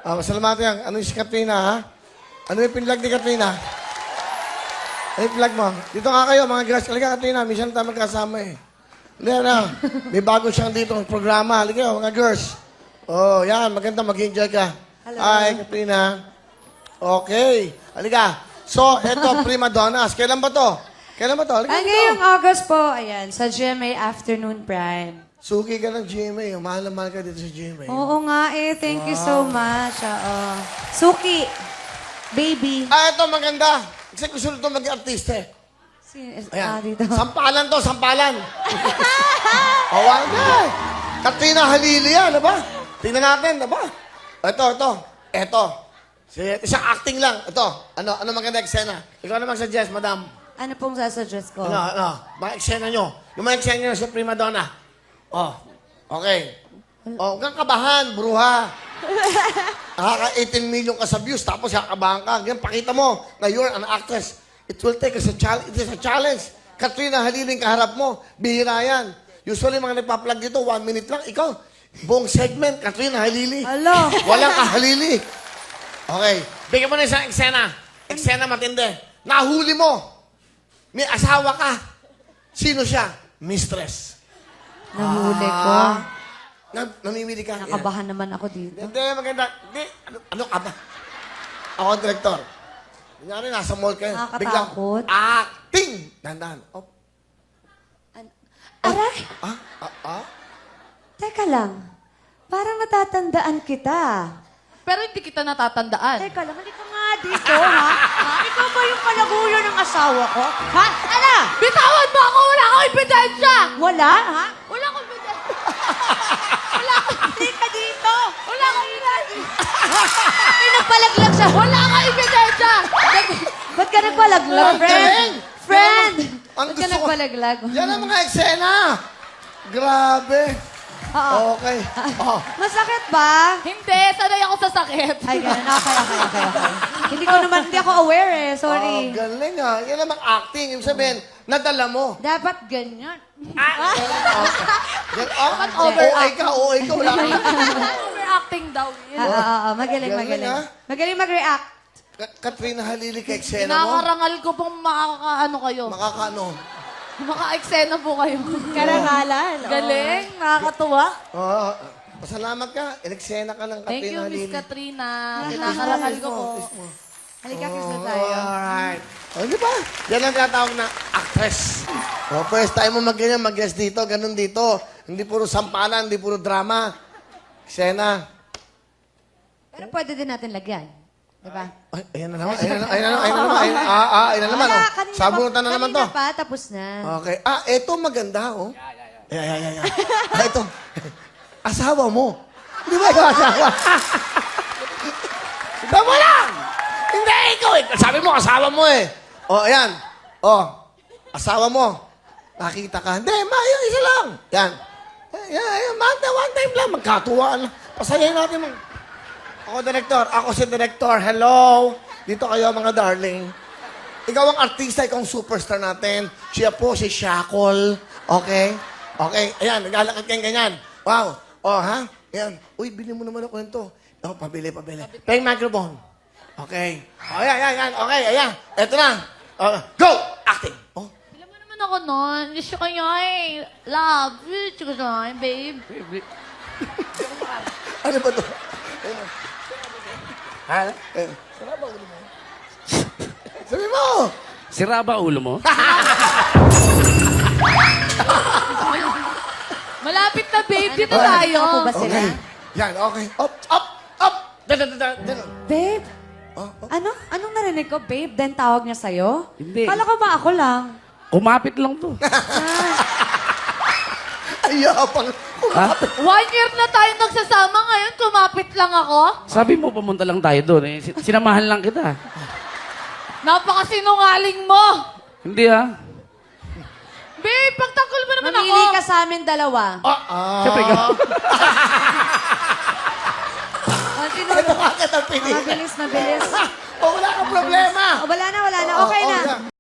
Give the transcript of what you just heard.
Salamatan yan. Ano yung si Katrina, ha? Ano yung pinlag ni Katrina? Ano yung pinlag mo? Dito nga kayo, mga girls. Halika, Katrina. Minsan tayo magkasama eh. Halika na. May bago siyang dito programa. Halika kayo, mga girls. Oh, yan. Maganda. Mag-enjoy ka. Hello. Hi, Katrina. Okay. Halika. So, eto, prima donnas. Kailan ba to? Kailan ba to? Halika dito. Ngayong August po, ayan, sa GMA Afternoon Prime. Suki ka ng GMA. Mahal na mahal ka dito sa GMA. Oo nga eh, thank you so much. Oo. Suki, baby. Eto, maganda. Kasi gusto nito maging artista eh. Ayan. Dito. Sampalan to, sampalan. Awan na eh. Katrina Halili yan, ano ba? Tingnan natin, ano ba? Ito. Isang acting lang. Ito, ano maganda eksena? Ikaw na mag-suggest, madam. Ano pong sasuggest ko? Mga eksena nyo. Yung mga eksena nyo sa prima donna. Oh, okay. Oh, huwag kang kabahan, bruha. Nakaka-18 million ka sa views, tapos kakabahan ka. Ganyan, pakita mo na you're an actress. It will take us a challenge. It is a challenge. Katrina Haliling kaharap mo. Bihira yan. Usually, mga nagpa-plug dito, 1 minute lang. Ikaw, buong segment, Katrina Halili. Alo. Walang kahalili. Okay. Bigyan mo na isang eksena. Eksena matindi. Nahuli mo. May asawa ka. Sino siya? Mistress. Nahuli ko. Namimili ka. Nakabahan naman ako dito. Hindi, maganda. Hindi, ano ka ba? Ako ang direktor. Kunyari, nasa mall kayo. Nakakatakot. Acting! Dandan. Oh. Aray! Teka lang. Parang natatandaan kita. Pero hindi kita natatandaan. Teka lang, halika nga dito, ha? Ikaw ba yung kalaguyo ng asawa ko? Ha? Ala! Bitawan mo ako! Wala akong ebidensya! Wala, ha? Wala akong ebidensya! Halika dito! Wala akong ebidensya! May nagpalaglag siya. Wala akong ebidensya! Ba't ka nagpalaglag, Ang friend? galing! Friend! Ang Ba't ka gusto ko- nagpalaglag? Yan ang mga eksena. Grabe. Oo. Okay. Oh. Masakit ba? Hindi, sanay ako sa sakit. Ay, ganun. Okay. Hindi ako aware eh. Sorry. Galing ah. Yan namang acting. Yung sabihin, nadala mo. Dapat ganyan. Dapat OA ka, wala ka. Overacting daw. Magaling. Galing, ah. Magaling mag-react. Katrina Halili ka eksena mo. Kinakarangal ko pong makakaano kayo. Makakaano. Maka-eksena po kayo. Karangalan. Galing, nakakatuwa. Oo. Pasalamat ka. Eksena ka ng Thank Katrina you, Halili. Miss Katrina. Kinakarangal ko po. Halika, kiss na tayo. Alright. O, di ba? Yan ang tinatawag na actress. O, first time mo mag-ganyan, mag-guest dito, ganun dito. Hindi puro sampalan, hindi puro drama. Eksena. Pero pwede din natin lagyan. Diba? Ay, ayan na naman. Ayan na naman. Wala, Oh. kanina Sabunutan na naman to. Kanina pa, tapos na. Okay. Eto maganda, oh. Yeah. Ito. Asawa mo. Di ba ikaw asawa? Tama lang! Hindi, ikaw eh. Sabi mo, asawa mo eh. Oh, ayan. Oh, asawa mo. Nakita ka. Hindi, yung isa lang. Yan. One time lang. Magkatuwaan lang. Pasayahin natin mo. Ako, director. Ako si director. Hello. Dito kayo, mga darling. Ikaw ang artista, ikaw ang superstar natin. Siya po, si Shackle. Okay? Okay. Ayan, naglalakad kayong ganyan. Wow. Oh, ha? Ayan. Uy, bili mo naman ako nito. Oh, pabili. Paying microphone. Okay. Oh, ayan. Okay, ayan. Eto na. Go! Acting. Oh. Bilang mo naman ako nun. Gusto ko yun. Love. Gusto ko yun, babe. Ano ba ito? Ha? Sabi mo! Sira ba ulo mo? Malapit na, babe. Dito tayo. Ako ba sila? Okay. Yan, okay. Up! Dan. Babe? Ano? Anong narinig ko, babe? Then tawag niya sa'yo? Hindi. Kala ko ba ako lang? Kumapit lang to. Ayapang. Ha? 1 year na tayo nagsasama ngayon. Kumapit lang ako. Sabi mo, pumunta lang tayo doon. Eh. Sinamahan lang kita. Napakasinungaling mo. Hindi ha? Babe, pagtanggol mo naman Mamili ako. ka sa amin dalawa. Siyempre ka. Ito ka kita pinili. Mabilis. Oh, wala kang problema. Wala na. Okay na. Yeah.